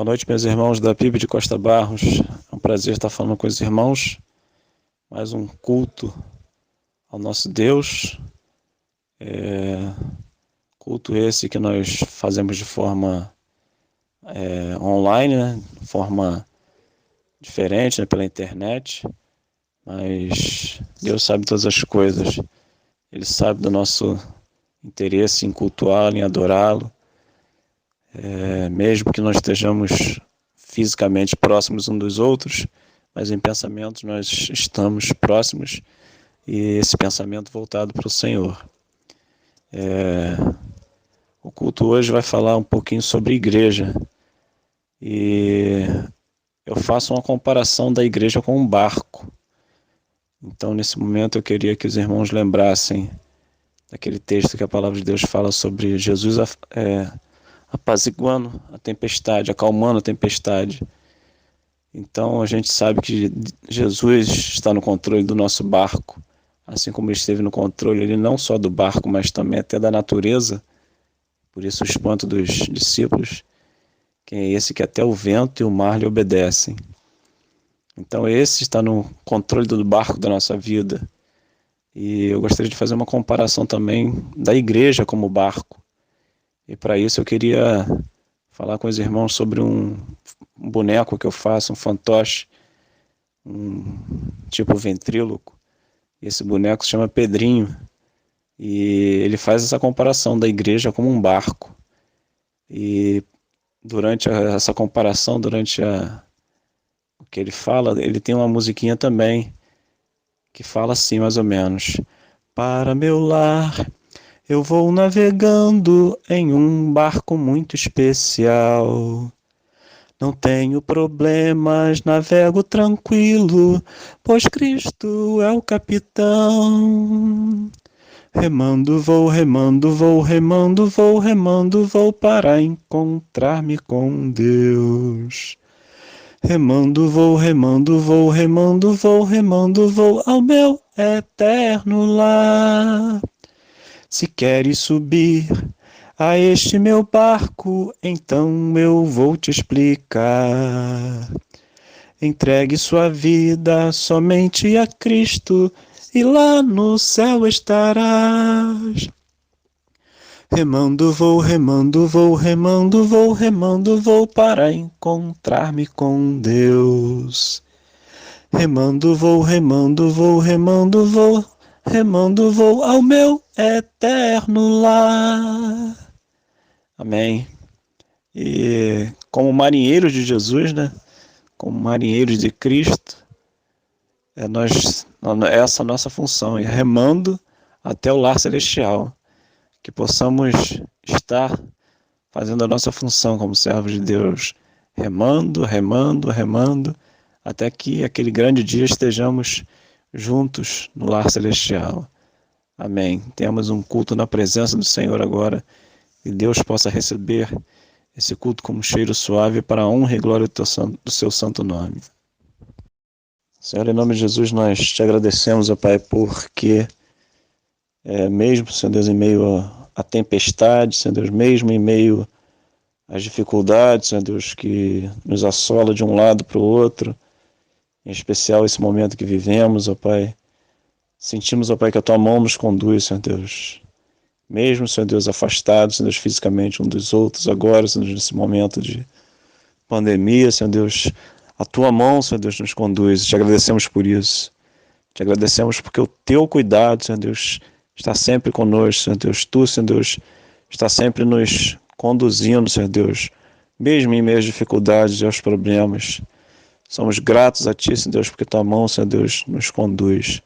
Boa noite, meus irmãos da PIB de Costa Barros. É um prazer estar falando com os irmãos. Mais um culto ao nosso Deus. Culto esse que nós fazemos de forma online, né? De forma diferente, né? Pela internet. Mas Deus sabe todas as coisas. Ele sabe do nosso interesse em cultuá-lo, em adorá-lo. Mesmo que nós estejamos fisicamente próximos uns dos outros, mas em pensamentos nós estamos próximos e esse pensamento voltado para o Senhor. O culto hoje vai falar um pouquinho sobre igreja e eu faço uma comparação da igreja com um barco. Então, nesse momento, eu queria que os irmãos lembrassem daquele texto que a palavra de Deus fala sobre Jesus apaziguando a tempestade, acalmando a tempestade. Então a gente sabe que Jesus está no controle do nosso barco, assim como ele esteve no controle ele não só do barco, mas também até da natureza. Por isso o espanto dos discípulos, quem é esse que até o vento e o mar lhe obedecem. Então esse está no controle do barco da nossa vida. E eu gostaria de fazer uma comparação também da igreja como barco. E para isso eu queria falar com os irmãos sobre um boneco que eu faço, um fantoche, um tipo ventríloco. Esse boneco se chama Pedrinho. E ele faz essa comparação da igreja como um barco. E durante essa comparação, o que ele fala, ele tem uma musiquinha também, que fala assim mais ou menos: para meu lar eu vou navegando em um barco muito especial. Não tenho problemas, navego tranquilo, pois Cristo é o capitão. Remando vou, remando vou, remando vou, remando vou para encontrar-me com Deus. Remando vou, remando vou, remando vou, remando vou ao meu eterno lar. Se queres subir a este meu barco, então eu vou te explicar. Entregue sua vida somente a Cristo e lá no céu estarás. Remando vou, remando vou, remando vou, remando vou para encontrar-me com Deus. Remando vou, remando vou, remando vou, remando vou ao meu eterno lar. Amém. E como marinheiros de Jesus, né? Como marinheiros de Cristo, essa é a nossa função, é remando até o lar celestial. Que possamos estar fazendo a nossa função como servos de Deus, remando, remando, remando, até que aquele grande dia estejamos juntos no lar celestial. Amém. Temos um culto na presença do Senhor agora, e Deus possa receber esse culto como um cheiro suave para a honra e glória do seu santo nome. Senhor, em nome de Jesus, nós te agradecemos, ó Pai, porque mesmo, Senhor Deus, em meio à tempestade, Senhor Deus, mesmo em meio às dificuldades, Senhor Deus, que nos assola de um lado para o outro, em especial esse momento que vivemos, ó Pai, sentimos, ó Pai, que a Tua mão nos conduz, Senhor Deus, mesmo, Senhor Deus, afastados, Senhor Deus, fisicamente um dos outros, agora, Senhor Deus, nesse momento de pandemia, Senhor Deus, a Tua mão, Senhor Deus, nos conduz, te agradecemos por isso, te agradecemos porque o Teu cuidado, Senhor Deus, está sempre conosco, Senhor Deus. Tu, Senhor Deus, está sempre nos conduzindo, Senhor Deus, mesmo em meio às dificuldades e aos problemas. Somos gratos a Ti, Senhor Deus, porque Tua mão, Senhor Deus, nos conduz.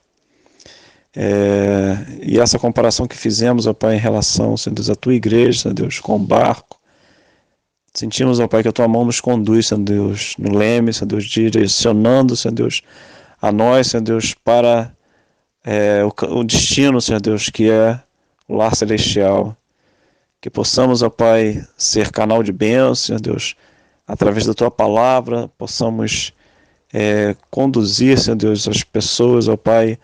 E essa comparação que fizemos, ó Pai, em relação, Senhor Deus, à Tua igreja, Senhor Deus, com o barco, sentimos, ó Pai, que a Tua mão nos conduz, Senhor Deus, no leme, Senhor Deus, direcionando, Senhor Deus, a nós, Senhor Deus, para o destino, Senhor Deus, que é o lar celestial. Que possamos, ó Pai, ser canal de bênção, Senhor Deus, através da Tua palavra, possamos conduzir, Senhor Deus, as pessoas, ó Pai,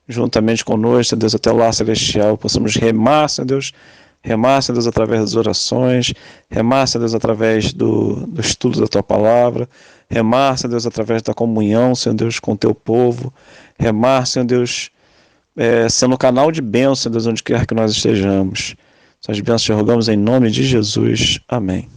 juntamente conosco, Senhor Deus, até o lar celestial, possamos remar, Senhor Deus, remar, Senhor Deus, através das orações, remar, Senhor Deus, através do estudo da Tua Palavra, remar, Senhor Deus, através da comunhão, Senhor Deus, com o Teu povo, remar, Senhor Deus, sendo canal de bênção, Senhor Deus, onde quer que nós estejamos. Essas bênçãos te rogamos em nome de Jesus. Amém.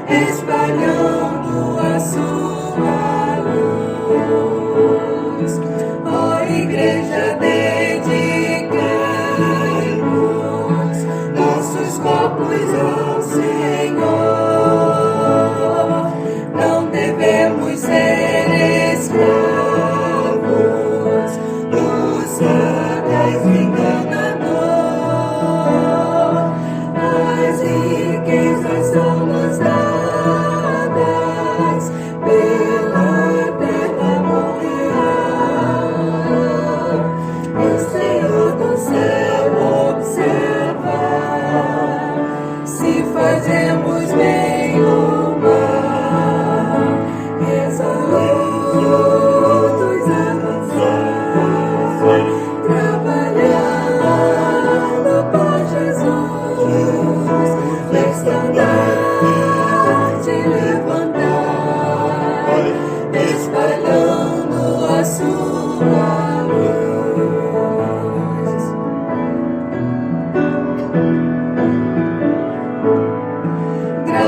Espalhando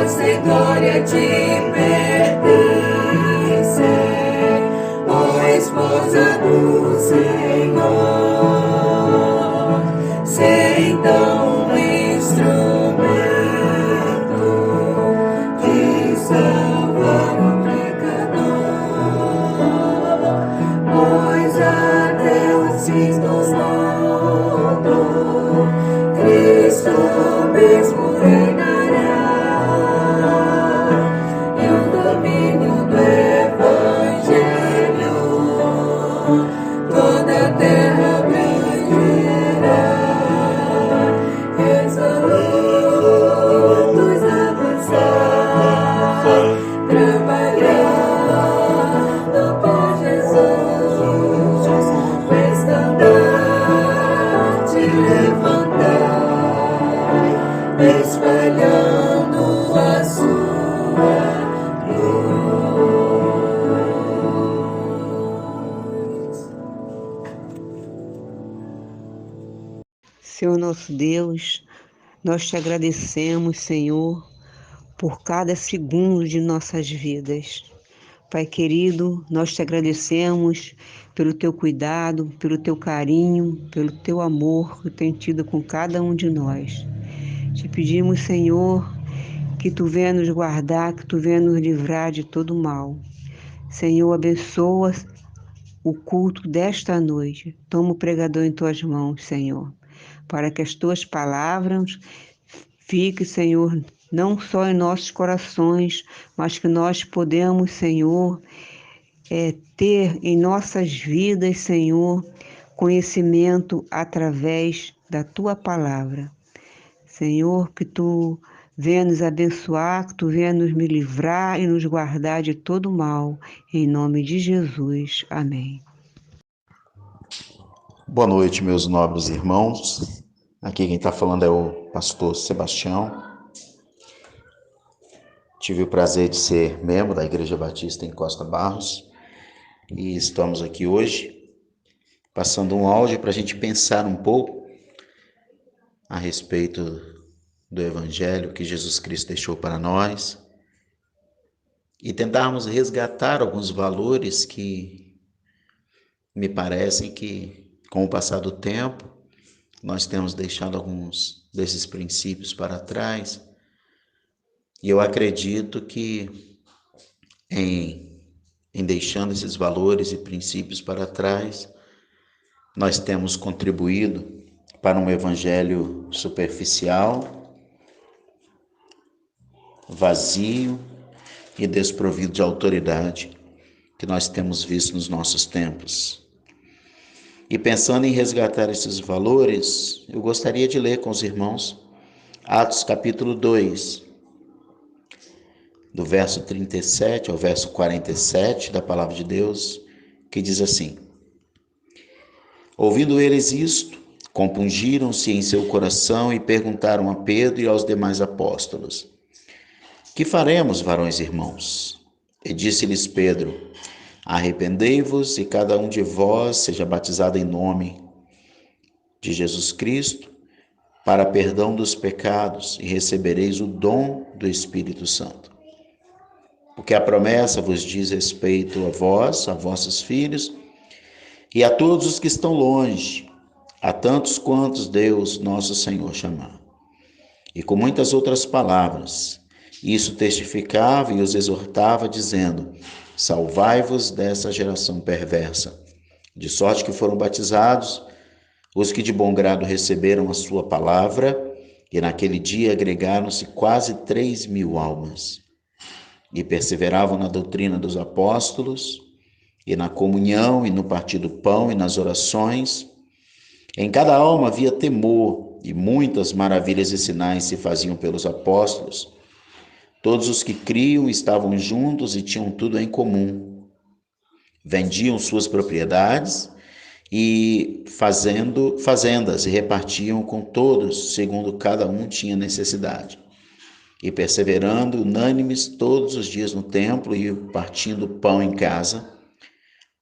força e glória te pertence, ó esposa do Senhor. Sei então um instrumento que salva o pecador, pois a Deus se tomou, Cristo mesmo reinará, e o domínio do Evangelho toda a terra abrangerá. Resolutos avançar, trabalhando por Jesus, o estandarte levantar, espalhando a sua luz. Senhor nosso Deus, nós te agradecemos, Senhor, por cada segundo de nossas vidas. Pai querido, nós te agradecemos pelo teu cuidado, pelo teu carinho, pelo teu amor que tem tido com cada um de nós. Te pedimos, Senhor, que tu venha nos guardar, que tu venha nos livrar de todo mal. Senhor, abençoa o culto desta noite. Toma o pregador em tuas mãos, Senhor, para que as tuas palavras fiquem, Senhor, não só em nossos corações, mas que nós podemos, Senhor, ter em nossas vidas, Senhor, conhecimento através da tua palavra. Senhor, que tu venha nos abençoar, que tu venha nos livrar e nos guardar de todo mal. Em nome de Jesus. Amém. Boa noite, meus nobres irmãos. Aqui quem está falando é o pastor Sebastião. Tive o prazer de ser membro da Igreja Batista em Costa Barros e estamos aqui hoje passando um áudio para a gente pensar um pouco a respeito do Evangelho que Jesus Cristo deixou para nós e tentarmos resgatar alguns valores que me parecem que, com o passar do tempo, nós temos deixado alguns desses princípios para trás. E eu acredito que em deixando esses valores e princípios para trás, nós temos contribuído para um evangelho superficial, vazio e desprovido de autoridade que nós temos visto nos nossos tempos. E pensando em resgatar esses valores, eu gostaria de ler com os irmãos Atos capítulo 2, do verso 37 ao verso 47 da palavra de Deus, que diz assim: Ouvindo eles isto, compungiram-se em seu coração e perguntaram a Pedro e aos demais apóstolos: Que faremos, varões irmãos? E disse-lhes Pedro: Arrependei-vos e cada um de vós seja batizado em nome de Jesus Cristo para perdão dos pecados e recebereis o dom do Espírito Santo. Porque a promessa vos diz respeito a vós, a vossos filhos e a todos os que estão longe, a tantos quantos Deus nosso Senhor chamar. E com muitas outras palavras, isso testificava e os exortava, dizendo: Salvai-vos dessa geração perversa. De sorte que foram batizados os que de bom grado receberam a sua palavra, e naquele dia agregaram-se quase 3.000 almas. E perseveravam na doutrina dos apóstolos, e na comunhão, e no partir do pão, e nas orações. Em cada alma havia temor, e muitas maravilhas e sinais se faziam pelos apóstolos. Todos os que criam estavam juntos e tinham tudo em comum. Vendiam suas propriedades e fazendas e repartiam com todos, segundo cada um tinha necessidade. E perseverando unânimes todos os dias no templo e partindo pão em casa,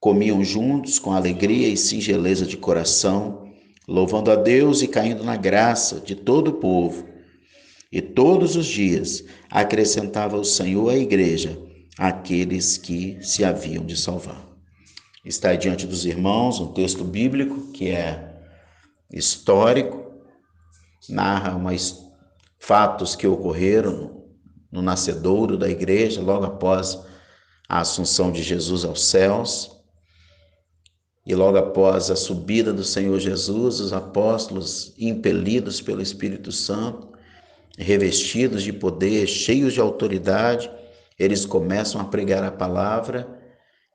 comiam juntos com alegria e singeleza de coração, louvando a Deus e caindo na graça de todo o povo. E todos os dias acrescentava o Senhor à igreja aqueles que se haviam de salvar. Está aí diante dos irmãos um texto bíblico que é histórico, narra fatos que ocorreram no nascedouro da igreja, logo após a assunção de Jesus aos céus. E logo após a subida do Senhor Jesus, os apóstolos, impelidos pelo Espírito Santo, revestidos de poder, cheios de autoridade, eles começam a pregar a palavra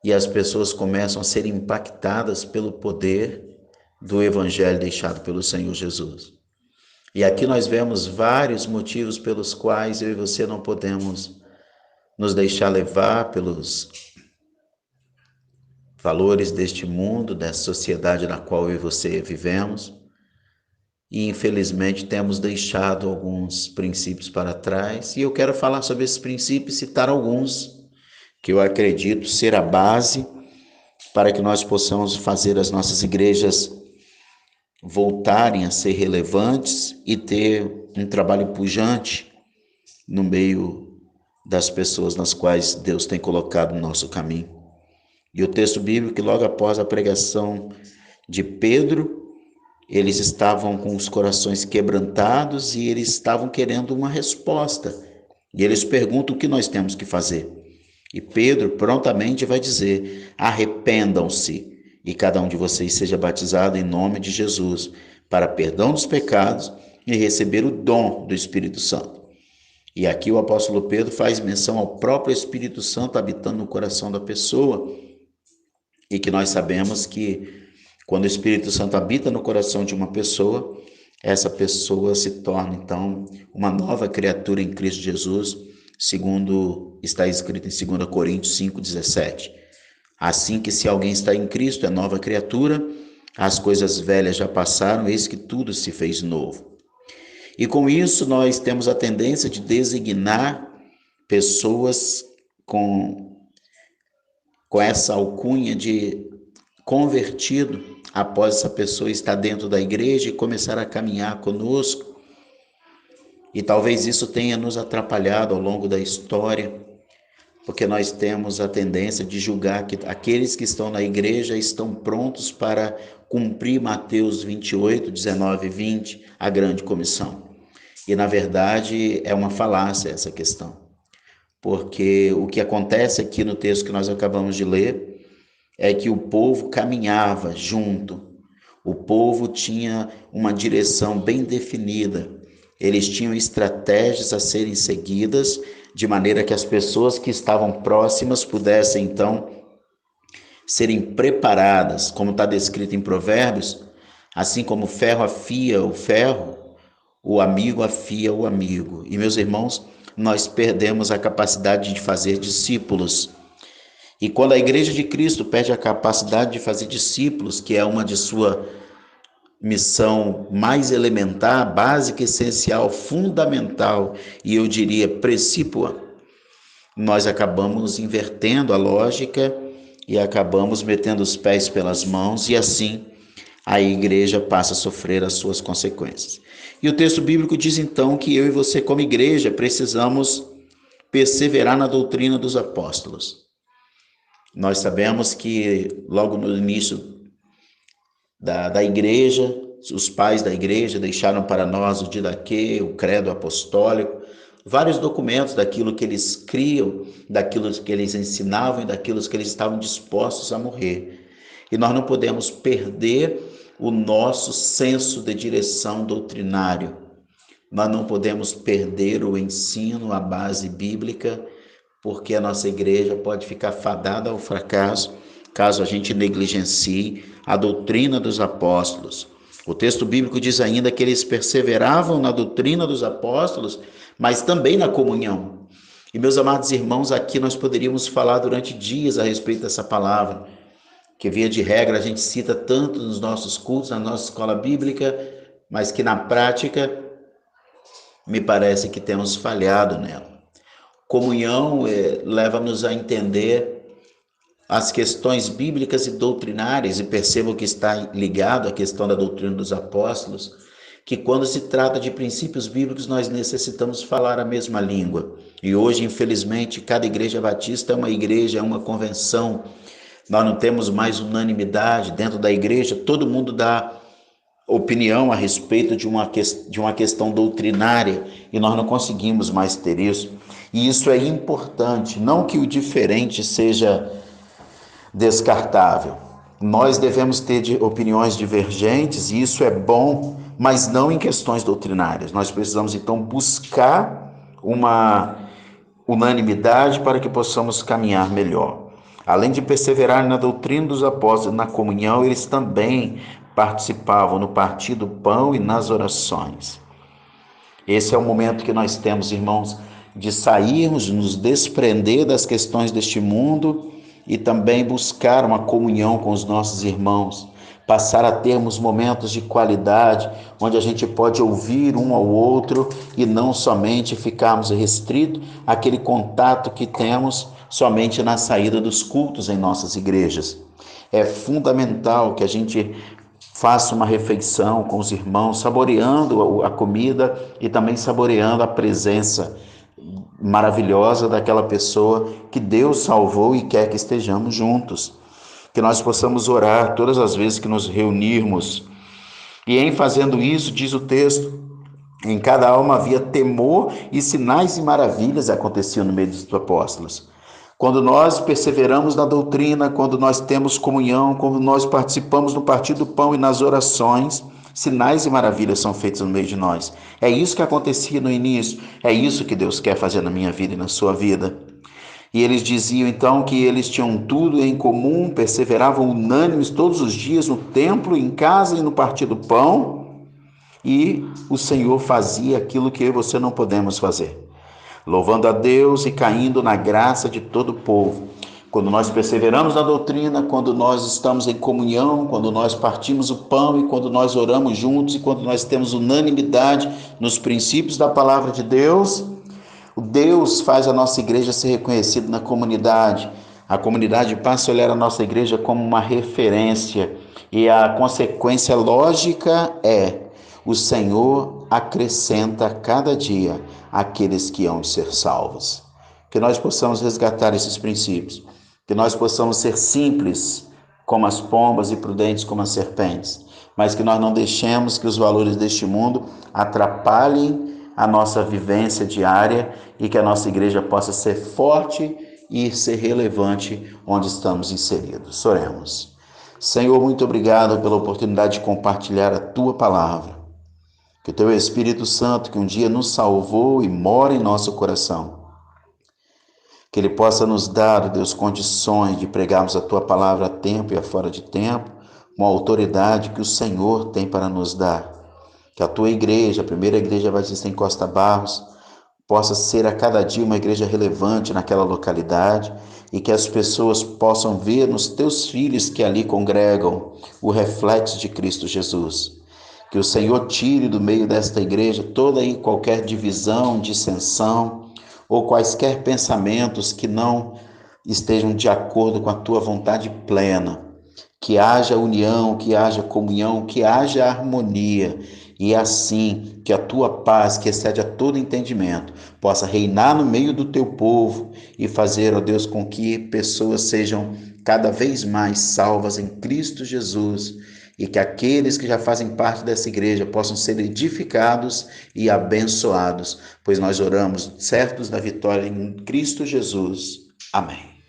e as pessoas começam a ser impactadas pelo poder do evangelho deixado pelo Senhor Jesus. E aqui nós vemos vários motivos pelos quais eu e você não podemos nos deixar levar pelos valores deste mundo, dessa sociedade na qual eu e você vivemos. E infelizmente temos deixado alguns princípios para trás. E eu quero falar sobre esses princípios e citar alguns que eu acredito ser a base para que nós possamos fazer as nossas igrejas voltarem a ser relevantes e ter um trabalho pujante no meio das pessoas nas quais Deus tem colocado no nosso caminho. E o texto bíblico, que logo após a pregação de Pedro, eles estavam com os corações quebrantados e eles estavam querendo uma resposta. E eles perguntam o que nós temos que fazer. E Pedro prontamente vai dizer: arrependam-se e cada um de vocês seja batizado em nome de Jesus para perdão dos pecados e receber o dom do Espírito Santo. E aqui o apóstolo Pedro faz menção ao próprio Espírito Santo habitando no coração da pessoa, e que nós sabemos que quando o Espírito Santo habita no coração de uma pessoa, essa pessoa se torna então uma nova criatura em Cristo Jesus, segundo está escrito em 2 Coríntios 5,17. Assim que se alguém está em Cristo, é nova criatura, as coisas velhas já passaram, eis que tudo se fez novo. E com isso nós temos a tendência de designar pessoas com essa alcunha de convertido, após essa pessoa estar dentro da igreja e começar a caminhar conosco. E talvez isso tenha nos atrapalhado ao longo da história, porque nós temos a tendência de julgar que aqueles que estão na igreja estão prontos para cumprir Mateus 28, 19 e 20, a grande comissão. E, na verdade, é uma falácia essa questão, porque o que acontece aqui no texto que nós acabamos de ler é que o povo caminhava junto, o povo tinha uma direção bem definida, eles tinham estratégias a serem seguidas, de maneira que as pessoas que estavam próximas pudessem, então, serem preparadas, como está descrito em Provérbios, assim como o ferro afia o ferro, o amigo afia o amigo. E, meus irmãos, nós perdemos a capacidade de fazer discípulos. E quando a Igreja de Cristo perde a capacidade de fazer discípulos, que é uma de sua missão mais elementar, básica, essencial, fundamental, e eu diria precípua, nós acabamos invertendo a lógica e acabamos metendo os pés pelas mãos, e assim a igreja passa a sofrer as suas consequências. E o texto bíblico diz então que eu e você, como igreja, precisamos perseverar na doutrina dos apóstolos. Nós sabemos que logo no início da igreja, os pais da igreja deixaram para nós o Didaquê, o credo apostólico, vários documentos daquilo que eles criam, daquilo que eles ensinavam e daquilo que eles estavam dispostos a morrer. E nós não podemos perder o nosso senso de direção doutrinário. Nós não podemos perder o ensino, a base bíblica, porque a nossa igreja pode ficar fadada ao fracasso caso a gente negligencie a doutrina dos apóstolos. O texto bíblico diz ainda que eles perseveravam na doutrina dos apóstolos, mas também na comunhão. E, meus amados irmãos, aqui nós poderíamos falar durante dias a respeito dessa palavra, que via de regra a gente cita tanto nos nossos cultos, na nossa escola bíblica, mas que na prática me parece que temos falhado nela. Comunhão leva-nos a entender as questões bíblicas e doutrinárias, e percebo que está ligado à questão da doutrina dos apóstolos, que quando se trata de princípios bíblicos nós necessitamos falar a mesma língua. E hoje, infelizmente, cada igreja batista é uma igreja, é uma convenção. Nós não temos mais unanimidade dentro da igreja, todo mundo dá opinião a respeito de uma questão doutrinária e nós não conseguimos mais ter isso. E isso é importante, não que o diferente seja descartável. Nós devemos ter opiniões divergentes e isso é bom, mas não em questões doutrinárias. Nós precisamos então buscar uma unanimidade para que possamos caminhar melhor. Além de perseverar na doutrina dos apóstolos, na comunhão, eles também participavam no partir do pão e nas orações. Esse é o momento que nós temos, irmãos, de sairmos, nos desprender das questões deste mundo e também buscar uma comunhão com os nossos irmãos, passar a termos momentos de qualidade, onde a gente pode ouvir um ao outro e não somente ficarmos restritos àquele contato que temos somente na saída dos cultos em nossas igrejas. É fundamental que a gente faça uma refeição com os irmãos, saboreando a comida e também saboreando a presença maravilhosa daquela pessoa que Deus salvou e quer que estejamos juntos. Que nós possamos orar todas as vezes que nos reunirmos. E em fazendo isso, diz o texto, em cada alma havia temor e sinais e maravilhas aconteciam no meio dos apóstolos. Quando nós perseveramos na doutrina, quando nós temos comunhão, quando nós participamos no partir do pão e nas orações, sinais e maravilhas são feitos no meio de nós. É isso que acontecia no início, é isso que Deus quer fazer na minha vida e na sua vida. E eles diziam então que eles tinham tudo em comum, perseveravam unânimes todos os dias no templo, em casa e no partir do pão, e o Senhor fazia aquilo que eu e você não podemos fazer. Louvando a Deus e caindo na graça de todo o povo. Quando nós perseveramos na doutrina, quando nós estamos em comunhão, quando nós partimos o pão e quando nós oramos juntos e quando nós temos unanimidade nos princípios da palavra de Deus, Deus faz a nossa igreja ser reconhecida na comunidade. A comunidade passa a olhar a nossa igreja como uma referência e a consequência lógica é: o Senhor acrescenta cada dia aqueles que hão de ser salvos. Que nós possamos resgatar esses princípios, que nós possamos ser simples como as pombas e prudentes como as serpentes, mas que nós não deixemos que os valores deste mundo atrapalhem a nossa vivência diária e que a nossa igreja possa ser forte e ser relevante onde estamos inseridos. Oremos. Senhor, muito obrigado pela oportunidade de compartilhar a Tua palavra. Que o Teu Espírito Santo, que um dia nos salvou e mora em nosso coração, que Ele possa nos dar, Deus, condições de pregarmos a Tua palavra a tempo e a fora de tempo, com a autoridade que o Senhor tem para nos dar. Que a Tua igreja, a primeira igreja batista em Costa Barros, possa ser a cada dia uma igreja relevante naquela localidade e que as pessoas possam ver nos Teus filhos que ali congregam o reflexo de Cristo Jesus. Que o Senhor tire do meio desta igreja toda e qualquer divisão, dissensão ou quaisquer pensamentos que não estejam de acordo com a Tua vontade plena. Que haja união, que haja comunhão, que haja harmonia. E assim que a Tua paz, que excede a todo entendimento, possa reinar no meio do Teu povo e fazer, ó Deus, com que pessoas sejam cada vez mais salvas em Cristo Jesus e que aqueles que já fazem parte dessa igreja possam ser edificados e abençoados, pois nós oramos certos da vitória em Cristo Jesus. Amém.